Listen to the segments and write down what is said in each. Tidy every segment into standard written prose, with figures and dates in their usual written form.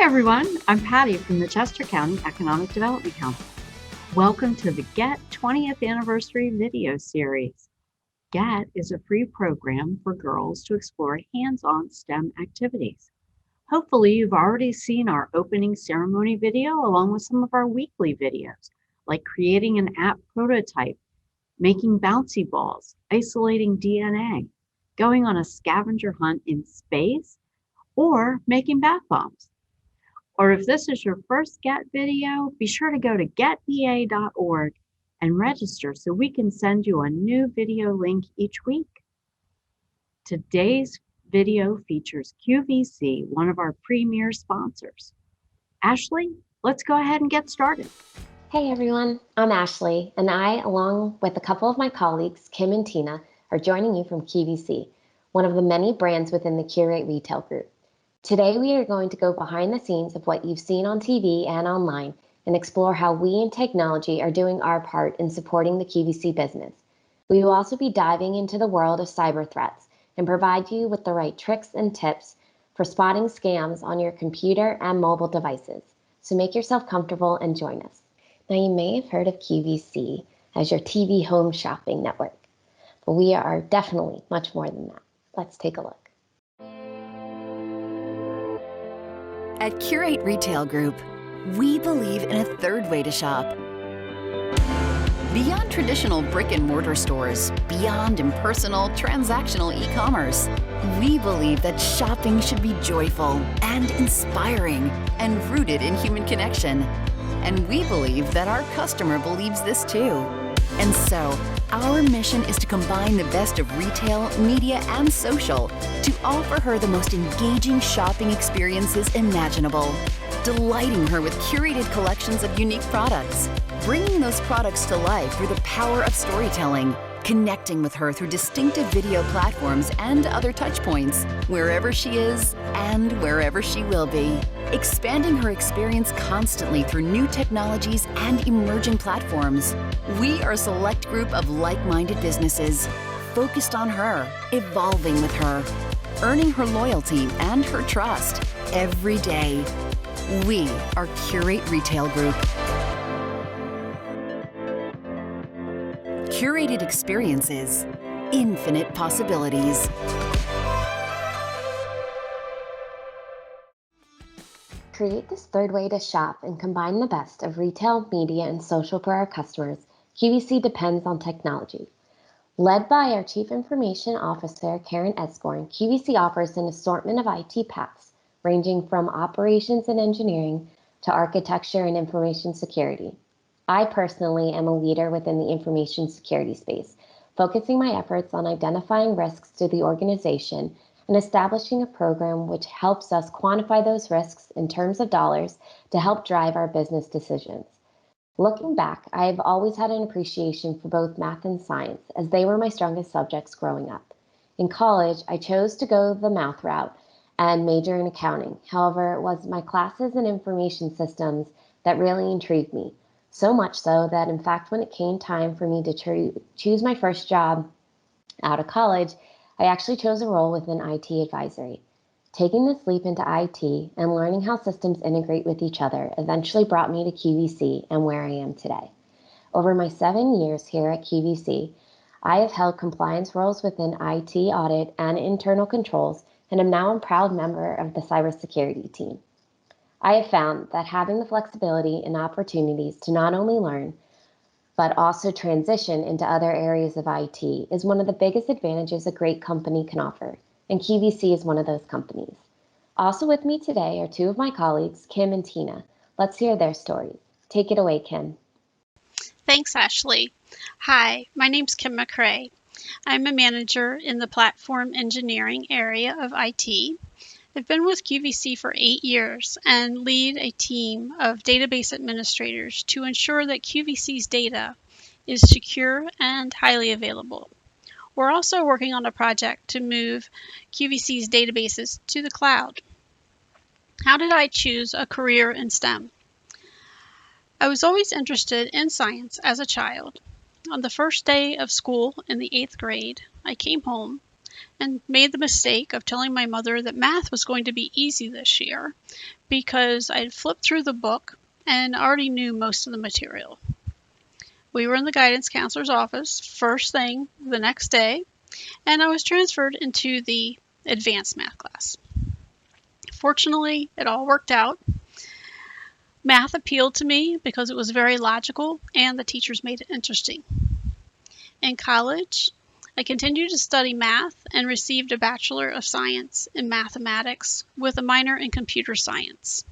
everyone, I'm Patty from the Chester County Economic Development Council. Welcome to the GETT 20th Anniversary video series. GETT is a free program for girls to explore hands-on STEM activities. Hopefully you've already seen our opening ceremony video along with some of our weekly videos, like creating an app prototype, making bouncy balls, isolating DNA, going on a scavenger hunt in space, or making bath bombs. Or if this is your first GETT video, be sure to go to getva.org and register so we can send you a new video link each week. Today's video features QVC, one of our premier sponsors. Ashley, let's go ahead and get started. Hey everyone, I'm Ashley, and I, along with a couple of my colleagues, Kim and Tina, are joining you from QVC, one of the many brands within the Curate Retail Group. Today we are going to go behind the scenes of what you've seen on TV and online and explore how we in technology are doing our part in supporting the QVC business. We will also be diving into the world of cyber threats and provide you with the right tricks and tips for spotting scams on your computer and mobile devices. So make yourself comfortable and join us. Now you may have heard of QVC as your TV home shopping network, but we are definitely much more than that. Let's take a look. At Curate Retail Group, we believe in a third way to shop. Beyond traditional brick-and-mortar stores, beyond impersonal, transactional e-commerce, we believe that shopping should be joyful and inspiring and rooted in human connection. And we believe that our customer believes this too. And so, our mission is to combine the best of retail, media, and social to offer her the most engaging shopping experiences imaginable, delighting her with curated collections of unique products, bringing those products to life through the power of storytelling, connecting with her through distinctive video platforms and other touchpoints, wherever she is and wherever she will be, expanding her experience constantly through new technologies and emerging platforms. We are a select group of like-minded businesses focused on her, evolving with her, earning her loyalty and her trust every day. We are Curate Retail Group. Curated experiences, infinite possibilities. Create this third way to shop and combine the best of retail, media, and social for our customers. QVC depends on technology. Led by our Chief Information Officer, Karen Esborn, QVC offers an assortment of IT paths, ranging from operations and engineering to architecture and information security. I personally am a leader within the information security space, focusing my efforts on identifying risks to the organization and establishing a program which helps us quantify those risks in terms of dollars to help drive our business decisions. Looking back, I have always had an appreciation for both math and science, as they were my strongest subjects growing up. In college, I chose to go the math route and major in accounting. However, it was my classes in information systems that really intrigued me. So much so that, in fact, when it came time for me to choose my first job out of college, I actually chose a role within IT advisory. Taking this leap into IT and learning how systems integrate with each other eventually brought me to QVC and where I am today. Over my 7 years here at QVC, I have held compliance roles within IT audit and internal controls, and am now a proud member of the cybersecurity team. I have found that having the flexibility and opportunities to not only learn, but also transition into other areas of IT is one of the biggest advantages a great company can offer, and QVC is one of those companies. Also with me today are two of my colleagues, Kim and Tina. Let's hear their stories. Take it away, Kim. Thanks, Ashley. Hi, my name's Kim McCrae. I'm a manager in the platform engineering area of IT. I've been with QVC for 8 years and lead a team of database administrators to ensure that QVC's data is secure and highly available. We're also working on a project to move QVC's databases to the cloud. How did I choose a career in STEM? I was always interested in science as a child. On the first day of school in the 8th grade, I came home and made the mistake of telling my mother that math was going to be easy this year because I had flipped through the book and already knew most of the material. We were in the guidance counselor's office first thing the next day, and I was transferred into the advanced math class. Fortunately, it all worked out. Math appealed to me because it was very logical and the teachers made it interesting. In college, I continued to study math and received a Bachelor of Science in Mathematics with a minor in Computer Science.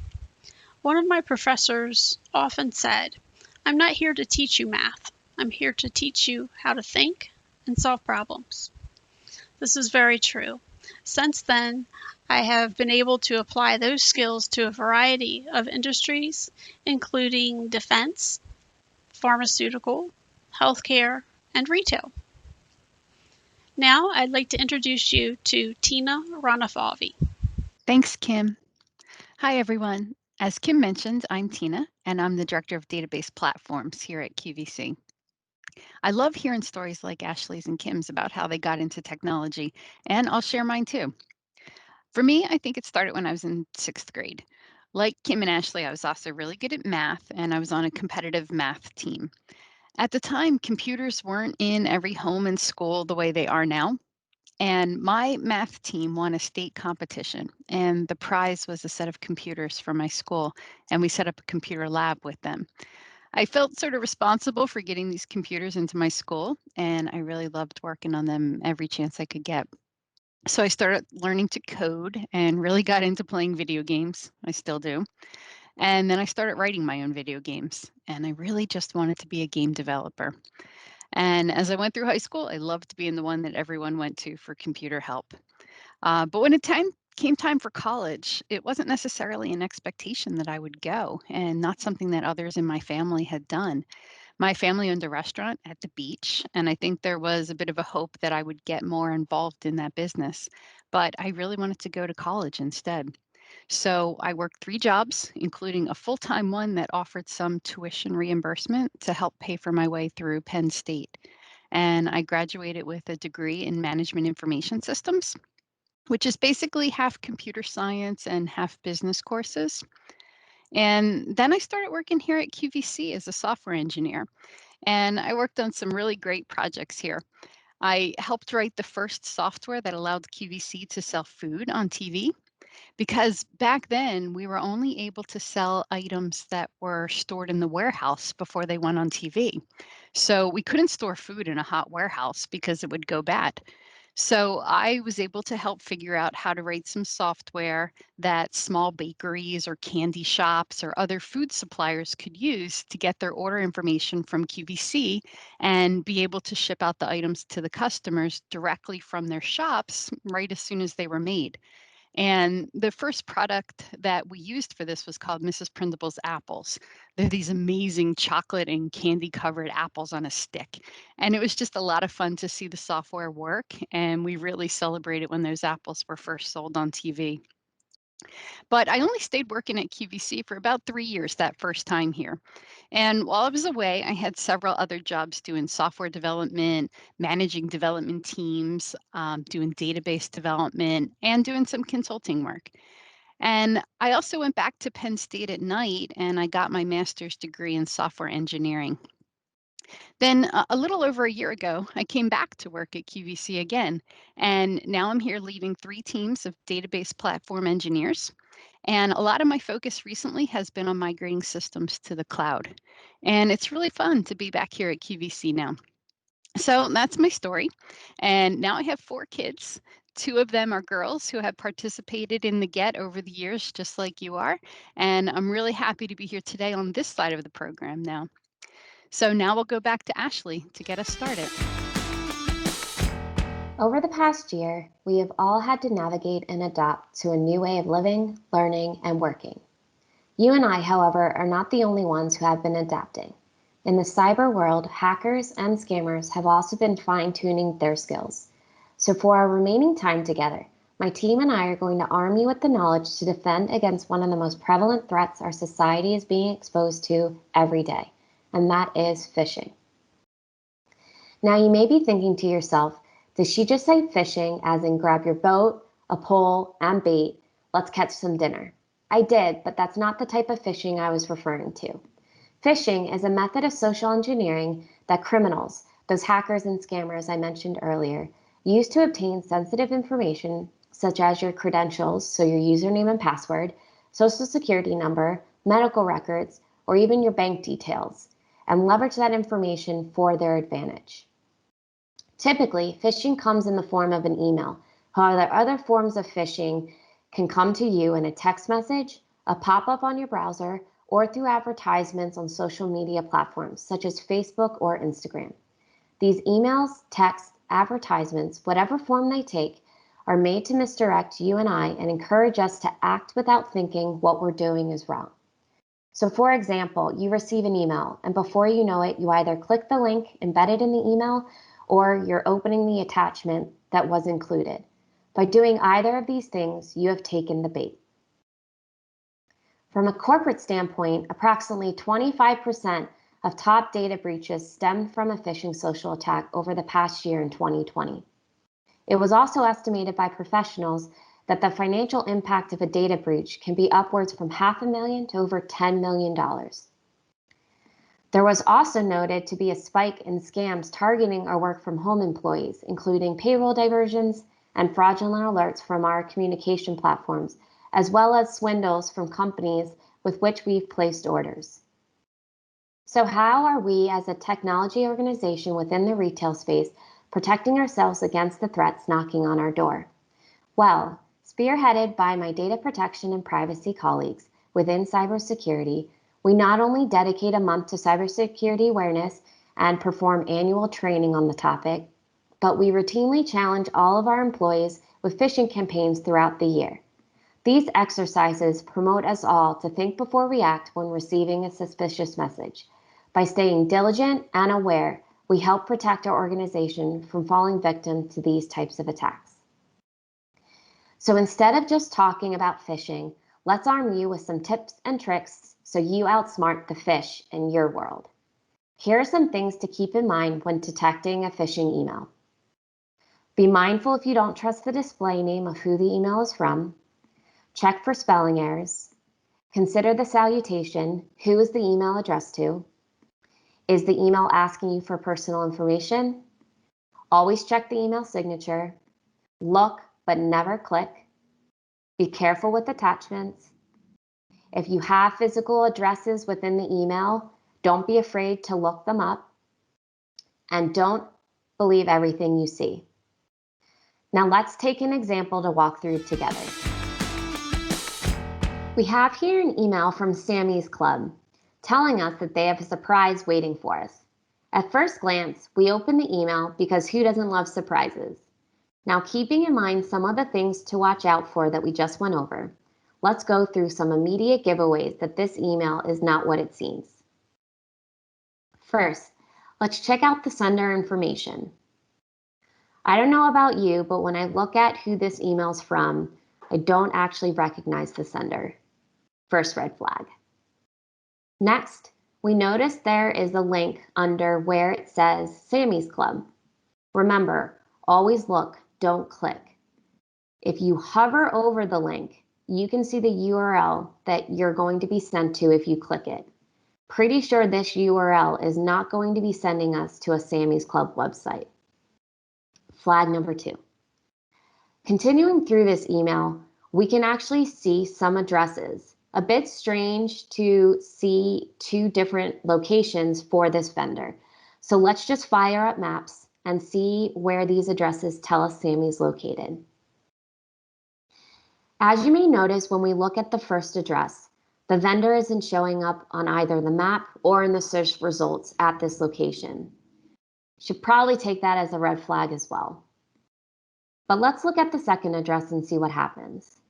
One of my professors often said, "I'm not here to teach you math. I'm here to teach you how to think and solve problems." This is very true. Since then, I have been able to apply those skills to a variety of industries, including defense, pharmaceutical, healthcare, and retail. Now, I'd like to introduce you to Tina Ranafavi. Thanks, Kim. Hi, everyone. As Kim mentioned, I'm Tina, and I'm the Director of Database Platforms here at QVC. I love hearing stories like Ashley's and Kim's about how they got into technology, and I'll share mine too. For me, I think it started when I was in 6th grade. Like Kim and Ashley, I was also really good at math, and I was on a competitive math team. At the time, computers weren't in every home and school the way they are now. And my math team won a state competition, and the prize was a set of computers for my school, and we set up a computer lab with them. I felt sort of responsible for getting these computers into my school, and I really loved working on them every chance I could get. So I started learning to code and really got into playing video games. I still do. And then I started writing my own video games, and I really just wanted to be a game developer. And as I went through high school, I loved being the one that everyone went to for computer help. But when came time for college, it wasn't necessarily an expectation that I would go, and not something that others in my family had done. My family owned a restaurant at the beach, and I think there was a bit of a hope that I would get more involved in that business. But I really wanted to go to college instead. So I worked 3 jobs, including a full time one that offered some tuition reimbursement to help pay for my way through Penn State. And I graduated with a degree in management information systems, which is basically half computer science and half business courses. And then I started working here at QVC as a software engineer. And I worked on some really great projects here. I helped write the first software that allowed QVC to sell food on TV, because back then we were only able to sell items that were stored in the warehouse before they went on TV. So we couldn't store food in a hot warehouse because it would go bad. So I was able to help figure out how to write some software that small bakeries or candy shops or other food suppliers could use to get their order information from QVC and be able to ship out the items to the customers directly from their shops right as soon as they were made. And the first product that we used for this was called Mrs. Prindable's apples. They're these amazing chocolate and candy covered apples on a stick. And it was just a lot of fun to see the software work. And we really celebrated when those apples were first sold on TV. But I only stayed working at QVC for about 3 years that first time here. And while I was away, I had several other jobs doing software development, managing development teams, doing database development, and doing some consulting work. And I also went back to Penn State at night and I got my master's degree in software engineering. Then, a little over a year ago, I came back to work at QVC again. And now I'm here leading 3 teams of database platform engineers. And a lot of my focus recently has been on migrating systems to the cloud. And it's really fun to be back here at QVC now. So that's my story. And now I have 4 kids. 2 of them are girls who have participated in the GETT over the years, just like you are. And I'm really happy to be here today on this side of the program now. So now we'll go back to Ashley to get us started. Over the past year, we have all had to navigate and adapt to a new way of living, learning, and working. You and I, however, are not the only ones who have been adapting. In the cyber world, hackers and scammers have also been fine-tuning their skills. So for our remaining time together, my team and I are going to arm you with the knowledge to defend against one of the most prevalent threats our society is being exposed to every day, and that is phishing. Now you may be thinking to yourself, Did she just say fishing, as in grab your boat, a pole, and bait, let's catch some dinner? I did, but that's not the type of fishing I was referring to. Phishing is a method of social engineering that criminals, those hackers and scammers I mentioned earlier, use to obtain sensitive information such as your credentials, so your username and password, social security number, medical records, or even your bank details, and leverage that information for their advantage. Typically, phishing comes in the form of an email. However, other forms of phishing can come to you in a text message, a pop-up on your browser, or through advertisements on social media platforms such as Facebook or Instagram. These emails, texts, advertisements, whatever form they take, are made to misdirect you and I and encourage us to act without thinking what we're doing is wrong. So for example, you receive an email and before you know it, you either click the link embedded in the email or you're opening the attachment that was included. By doing either of these things, you have taken the bait. From a corporate standpoint, approximately 25% of top data breaches stemmed from a phishing social attack over the past year in 2020. It was also estimated by professionals that the financial impact of a data breach can be upwards from $500,000 to over $10 million. There was also noted to be a spike in scams targeting our work from home employees, including payroll diversions and fraudulent alerts from our communication platforms, as well as swindles from companies with which we've placed orders. So how are we as a technology organization within the retail space protecting ourselves against the threats knocking on our door? Well, spearheaded by my data protection and privacy colleagues within cybersecurity, we not only dedicate a month to cybersecurity awareness and perform annual training on the topic, but we routinely challenge all of our employees with phishing campaigns throughout the year. These exercises promote us all to think before we act when receiving a suspicious message. By staying diligent and aware, we help protect our organization from falling victim to these types of attacks. So instead of just talking about phishing, let's arm you with some tips and tricks so you outsmart the fish in your world. Here are some things to keep in mind when detecting a phishing email. Be mindful if you don't trust the display name of who the email is from. Check for spelling errors. Consider the salutation. Who is the email addressed to? Is the email asking you for personal information? Always check the email signature. Look, but never click. Be careful with attachments. If you have physical addresses within the email, don't be afraid to look them up. And don't believe everything you see. Now let's take an example to walk through together. We have here an email from Sammy's Club telling us that they have a surprise waiting for us. At first glance, we open the email because who doesn't love surprises? Now, keeping in mind some of the things to watch out for that we just went over, let's go through some immediate giveaways that this email is not what it seems. First, let's check out the sender information. I don't know about you, but when I look at who this email's from, I don't actually recognize the sender. First red flag. Next, we notice there is a link under where it says Sammy's Club. Remember, always look, don't click. If you hover over the link, you can see the URL that you're going to be sent to if you click it. Pretty sure this URL is not going to be sending us to a Sammy's Club website. Flag number 2. Continuing through this email, we can actually see some addresses. A bit strange to see 2 different locations for this vendor. So let's just fire up maps and see where these addresses tell us Sammy's located. As you may notice when we look at the first address, the vendor isn't showing up on either the map or in the search results at this location. Should probably take that as a red flag as well. But let's look at the second address and see what happens.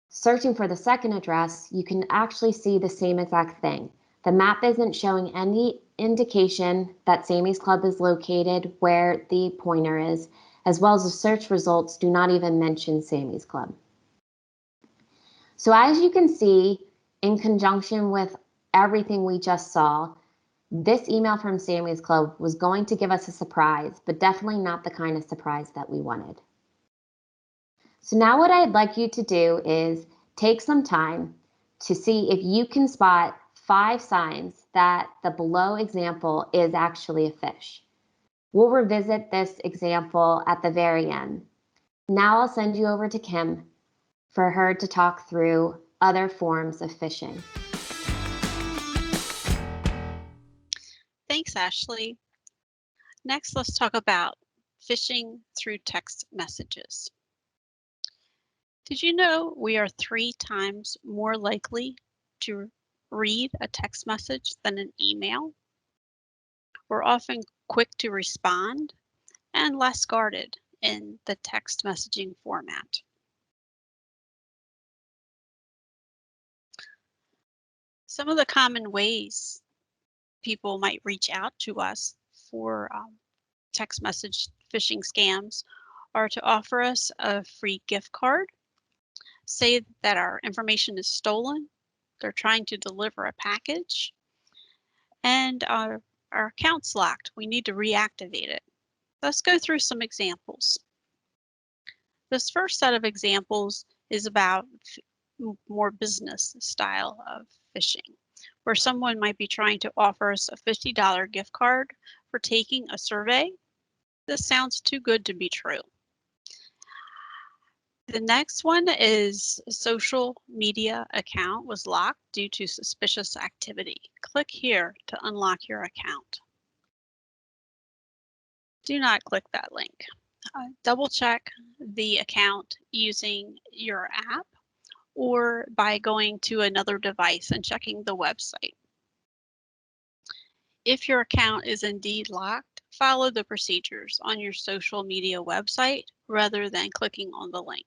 Searching for the second address, you can actually see the same exact thing. The map isn't showing any indication that Sammy's Club is located where the pointer is, as well as the search results do not even mention Sammy's Club. So as you can see, in conjunction with everything we just saw, This email from Sammy's Club was going to give us a surprise, but definitely not the kind of surprise that we wanted. So now what I'd like you to do is take some time to see if you can spot 5 signs that the below example is actually a fish. We'll revisit this example at the very end. Now I'll send you over to Kim for her to talk through other forms of phishing. Thanks, Ashley. Next, let's talk about phishing through text messages. Did you know we are 3 times more likely to read a text message than an email? We're often quick to respond and less guarded in the text messaging format. Some of the common ways people might reach out to us for text message phishing scams are to offer us a free gift card, say that our information is stolen, they're trying to deliver a package, and our account's locked. We need to reactivate it. Let's go through some examples. This first set of examples is about more business style of phishing, where someone might be trying to offer us a $50 gift card for taking a survey. This sounds too good to be true. The next one is a social media account was locked due to suspicious activity. Click here to unlock your account. Do not click that link. Double check the account using your app or by going to another device and checking the website. If your account is indeed locked, follow the procedures on your social media website rather than clicking on the link.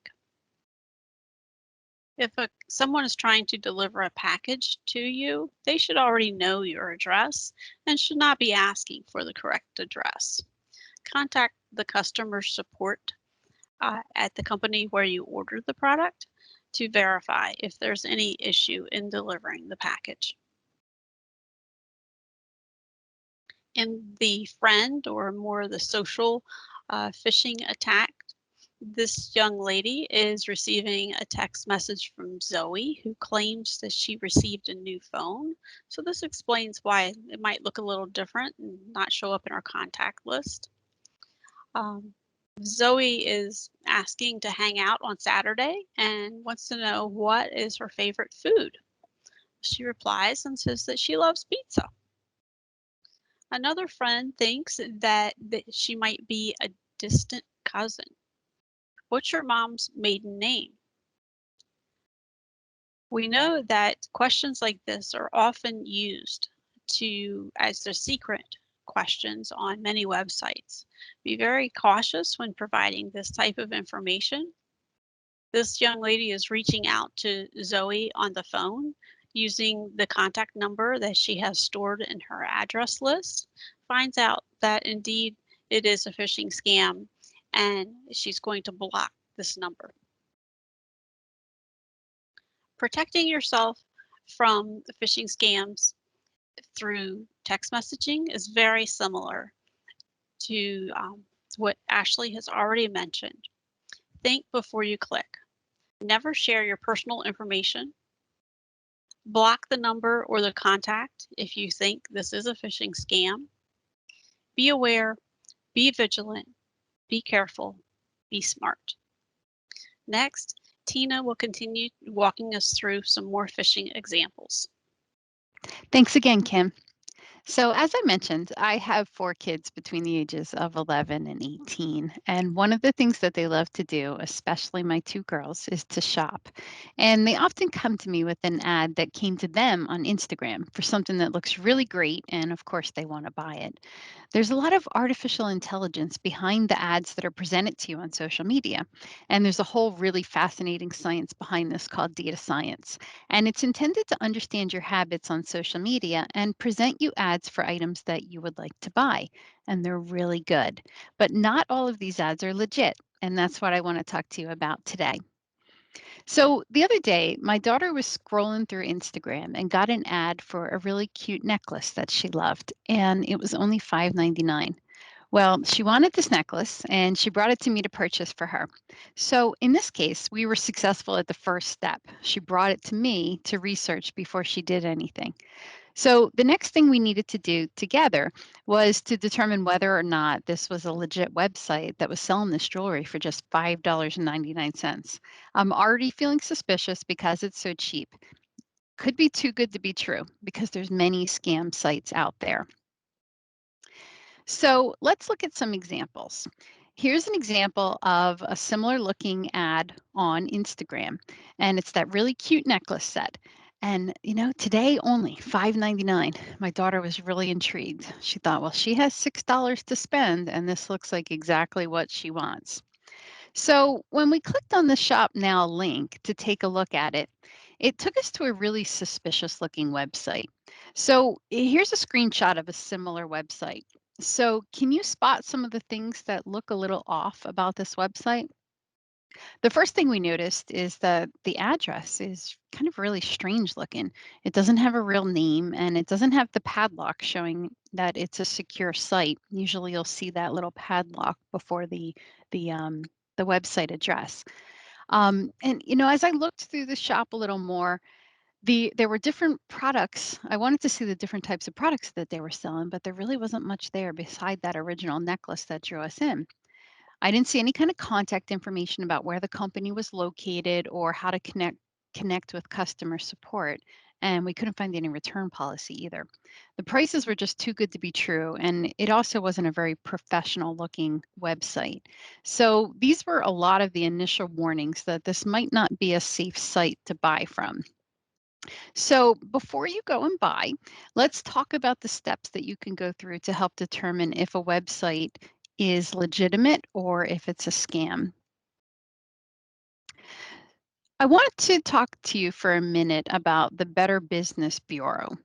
If someone is trying to deliver a package to you, they should already know your address and should not be asking for the correct address. Contact the customer support at the company where you ordered the product to verify if there's any issue in delivering the package. In the friend or more the social phishing attack, this young lady is receiving a text message from Zoe who claims that she received a new phone. So this explains why it might look a little different and not show up in our contact list. Zoe is asking to hang out on Saturday and wants to know what is her favorite food. She replies and says that she loves pizza. Another friend thinks that she might be a distant cousin. What's your mom's maiden name? We know that questions like this are often used as the secret questions on many websites. Be very cautious when providing this type of information. This young lady is reaching out to Zoe on the phone using the contact number that she has stored in her address list, finds out that indeed it is a phishing scam and she's going to block this number. Protecting yourself from the phishing scams through text messaging is very similar to what Ashley has already mentioned. Think before you click. Never share your personal information. Block the number or the contact if you think this is a phishing scam. Be aware, be vigilant, be careful, be smart. Next, Tina will continue walking us through some more phishing examples. Thanks again, Kim. So, as I mentioned, I have 4 kids between the ages of 11 and 18. And one of the things that they love to do, especially my 2 girls, is to shop. And they often come to me with an ad that came to them on Instagram for something that looks really great. And of course, they want to buy it. There's a lot of artificial intelligence behind the ads that are presented to you on social media. And there's a whole really fascinating science behind this called data science. And it's intended to understand your habits on social media and present you ads for items that you would like to buy. And they're really good. But not all of these ads are legit. And that's what I want to talk to you about today. So the other day, my daughter was scrolling through Instagram and got an ad for a really cute necklace that she loved, and it was only $5.99. Well, she wanted this necklace and she brought it to me to purchase for her. So, in this case, we were successful at the first step. She brought it to me to research before she did anything. So, the next thing we needed to do together was to determine whether or not this was a legit website that was selling this jewelry for just $5.99. I'm already feeling suspicious because it's so cheap. Could be too good to be true because there's many scam sites out there. So let's look at some examples. Here's an example of a similar looking ad on Instagram, and it's that really cute necklace set. And today only $5.99. My daughter was really intrigued. She thought, well, she has $6 to spend, and this looks like exactly what she wants. So when we clicked on the Shop Now link to take a look at it, it took us to a really suspicious looking website. So here's a screenshot of a similar website. So can you spot some of the things that look a little off about this website? The first thing we noticed is that the address is kind of really strange looking. It doesn't have a real name and it doesn't have the padlock showing that it's a secure site. Usually you'll see that little padlock before the the website address. And as I looked through the shop a little more, there were different products. I wanted to see the different types of products that they were selling, but there really wasn't much there beside that original necklace that drew us in. I didn't see any kind of contact information about where the company was located or how to connect with customer support. And we couldn't find any return policy either. The prices were just too good to be true. And it also wasn't a very professional looking website. So these were a lot of the initial warnings that this might not be a safe site to buy from. So before you go and buy, let's talk about the steps that you can go through to help determine if a website is legitimate or if it's a scam. I wanted to talk to you for a minute about the Better Business Bureau.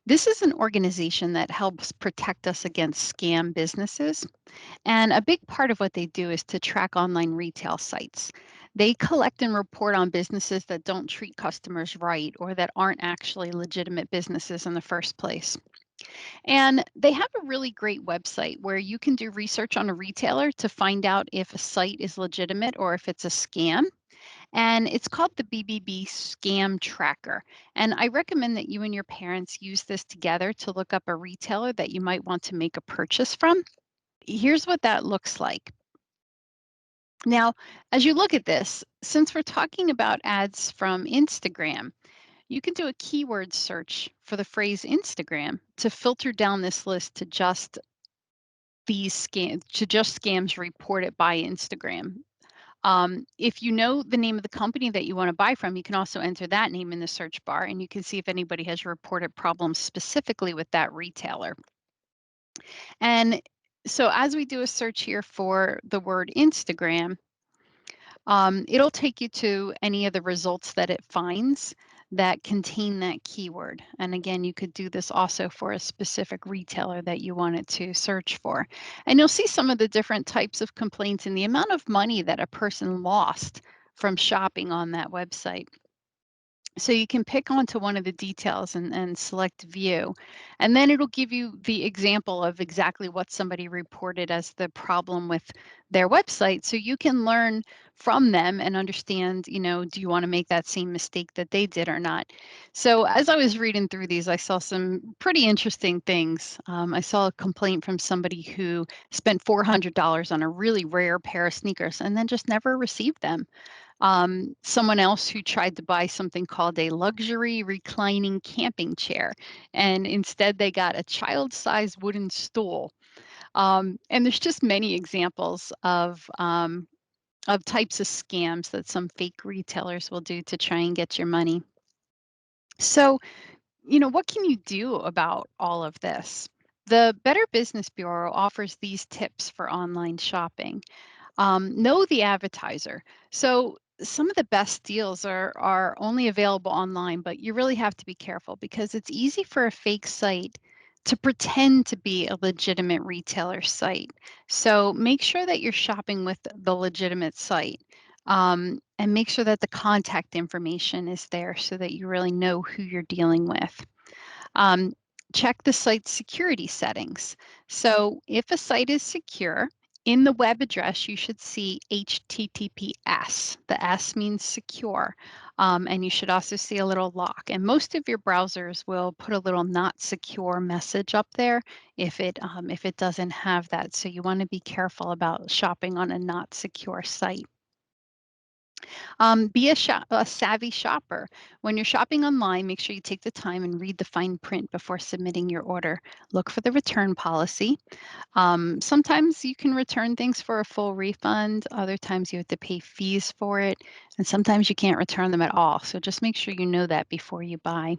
This is an organization that helps protect us against scam businesses. And a big part of what they do is to track online retail sites. They collect and report on businesses that don't treat customers right or that aren't actually legitimate businesses in the first place. And they have a really great website where you can do research on a retailer to find out if a site is legitimate or if it's a scam. And it's called the BBB Scam Tracker. And I recommend that you and your parents use this together to look up a retailer that you might want to make a purchase from. Here's what that looks like. Now, as you look at this, since we're talking about ads from Instagram, you can do a keyword search for the phrase Instagram to filter down this list to just scams reported by Instagram. If you know the name of the company that you want to buy from, you can also enter that name in the search bar and you can see if anybody has reported problems specifically with that retailer. And so as we do a search here for the word Instagram, it'll take you to any of the results that it finds that contain that keyword. And again, you could do this also for a specific retailer that you wanted to search for. And you'll see some of the different types of complaints and the amount of money that a person lost from shopping on that website. So you can pick onto one of the details and select view, and then it'll give you the example of exactly what somebody reported as the problem with their website. So you can learn from them and understand, do you want to make that same mistake that they did or not? So as I was reading through these, I saw some pretty interesting things. I saw a complaint from somebody who spent $400 on a really rare pair of sneakers and then just never received them. Someone else who tried to buy something called a luxury reclining camping chair, and instead they got a child-sized wooden stool. And there's just many examples of types of scams that some fake retailers will do to try and get your money. So, what can you do about all of this? The Better Business Bureau offers these tips for online shopping. Know the advertiser. So some of the best deals are only available online, but you really have to be careful because it's easy for a fake site to pretend to be a legitimate retailer site. So make sure that you're shopping with the legitimate site. And make sure that the contact information is there so that you really know who you're dealing with. Um, Check the site's security settings. So if a site is secure, in the web address, you should see HTTPS. The S means secure. And you should also see a little lock. And most of your browsers will put a little not secure message up there if it doesn't have that. So you want to be careful about shopping on a not secure site. Be a savvy shopper. When you're shopping online, make sure you take the time and read the fine print before submitting your order. Look for the return policy. Sometimes you can return things for a full refund. Other times you have to pay fees for it. And sometimes you can't return them at all. So just make sure you know that before you buy.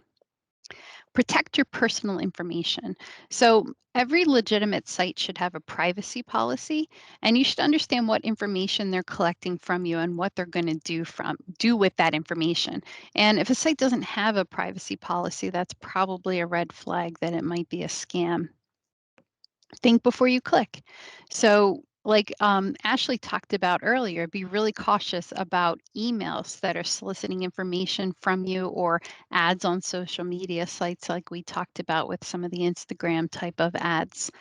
Protect your personal information. So every legitimate site should have a privacy policy, and you should understand what information they're collecting from you and what they're going to do with that information. And if a site doesn't have a privacy policy, that's probably a red flag that it might be a scam. Think before you click. So, like Ashley talked about earlier, be really cautious about emails that are soliciting information from you or ads on social media sites, like we talked about with some of the Instagram type of ads.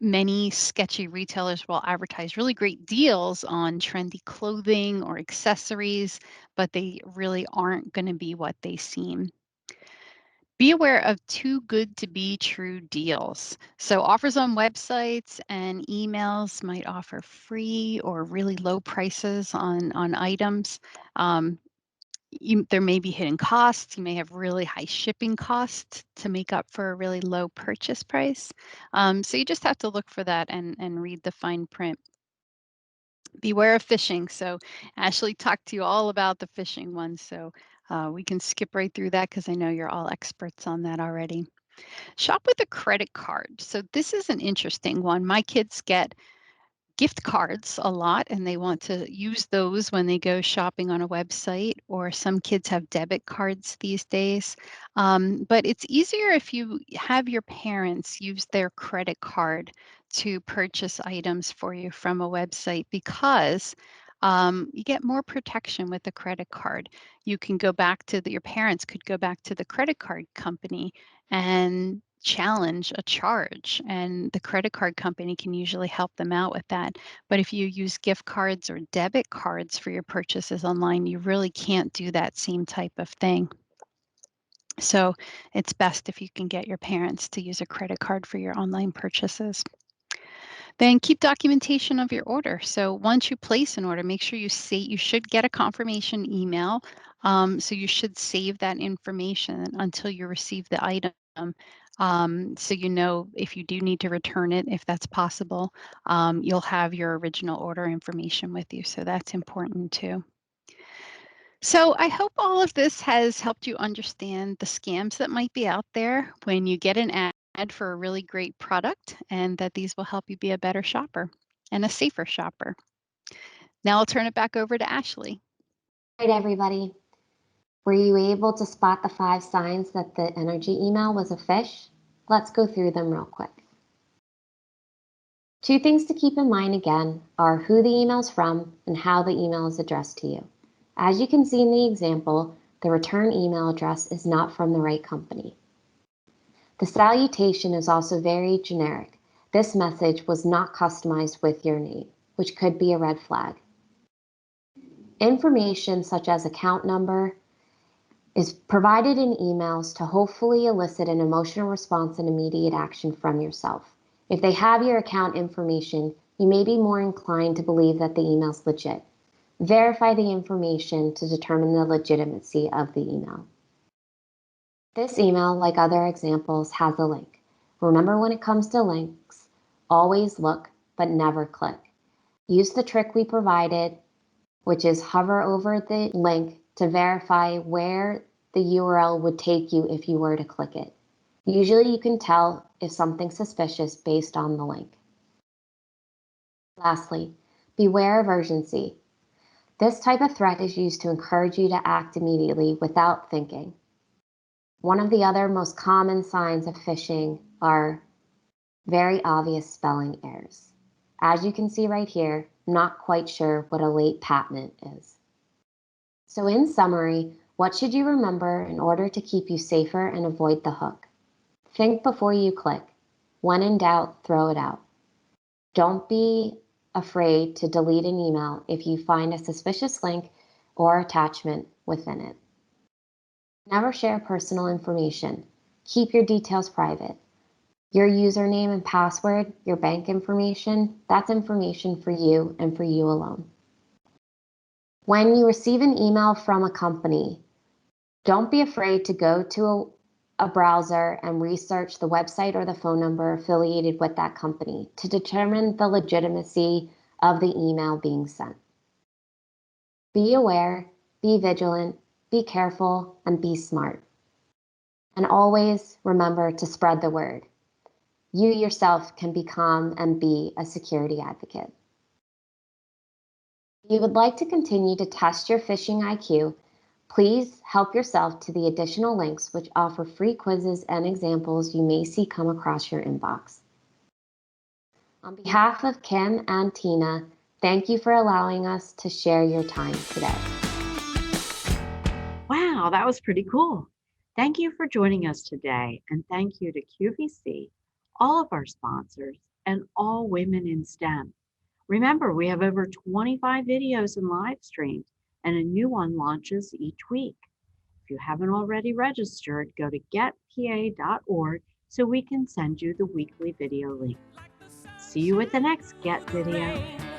Many sketchy retailers will advertise really great deals on trendy clothing or accessories, but they really aren't going to be what they seem. Be aware of too good to be true deals. So, offers on websites and emails might offer free or really low prices on items. Um, there may be hidden costs. You may have really high shipping costs to make up for a really low purchase price. So, you just have to look for that and read the fine print. Beware of phishing. So, Ashley talked to you all about the phishing one. So, we can skip right through that because I know you're all experts on that already. Shop with a credit card. So this is an interesting one. My kids get gift cards a lot and they want to use those when they go shopping on a website, or some kids have debit cards these days. But it's easier if you have your parents use their credit card to purchase items for you from a website, because you get more protection with the credit card. You can go back to your parents could go back to the credit card company and challenge a charge, and the credit card company can usually help them out with that. But if you use gift cards or debit cards for your purchases online, you really can't do that same type of thing. So it's best if you can get your parents to use a credit card for your online purchases. Then keep documentation of your order. So once you place an order, make sure you should get a confirmation email. So you should save that information until you receive the item. So you know if you do need to return it, if that's possible, you'll have your original order information with you. So that's important too. So I hope all of this has helped you understand the scams that might be out there when you get an ad for a really great product, and that these will help you be a better shopper and a safer shopper. Now I'll turn it back over to Ashley. All right, everybody. Were you able to spot the 5 signs that the energy email was a phish? Let's go through them real quick. 2 things to keep in mind again are who the email is from and how the email is addressed to you. As you can see in the example, the return email address is not from the right company. The salutation is also very generic. This message was not customized with your name, which could be a red flag. Information such as account number is provided in emails to hopefully elicit an emotional response and immediate action from yourself. If they have your account information, you may be more inclined to believe that the email is legit. Verify the information to determine the legitimacy of the email. This email, like other examples, has a link. Remember, when it comes to links, always look, but never click. Use the trick we provided, which is hover over the link to verify where the URL would take you if you were to click it. Usually you can tell if something's suspicious based on the link. Lastly, beware of urgency. This type of threat is used to encourage you to act immediately without thinking. One of the other most common signs of phishing are very obvious spelling errors. As you can see right here, not quite sure what a late patent is. So in summary, what should you remember in order to keep you safer and avoid the hook? Think before you click. When in doubt, throw it out. Don't be afraid to delete an email if you find a suspicious link or attachment within it. Never share personal information. Keep your details private. Your username and password, your bank information, that's information for you and for you alone. When you receive an email from a company, don't be afraid to go to a browser and research the website or the phone number affiliated with that company to determine the legitimacy of the email being sent. Be aware, be vigilant, be careful, and be smart. And always remember to spread the word. You yourself can become and be a security advocate. If you would like to continue to test your phishing IQ, please help yourself to the additional links which offer free quizzes and examples you may see come across your inbox. On behalf of Kim and Tina, thank you for allowing us to share your time today. Wow, that was pretty cool. Thank you for joining us today, and thank you to QVC, all of our sponsors, and all women in STEM. Remember, we have over 25 videos and live streams, and a new one launches each week. If you haven't already registered, go to getpa.org so we can send you the weekly video link. See you at the next GET video.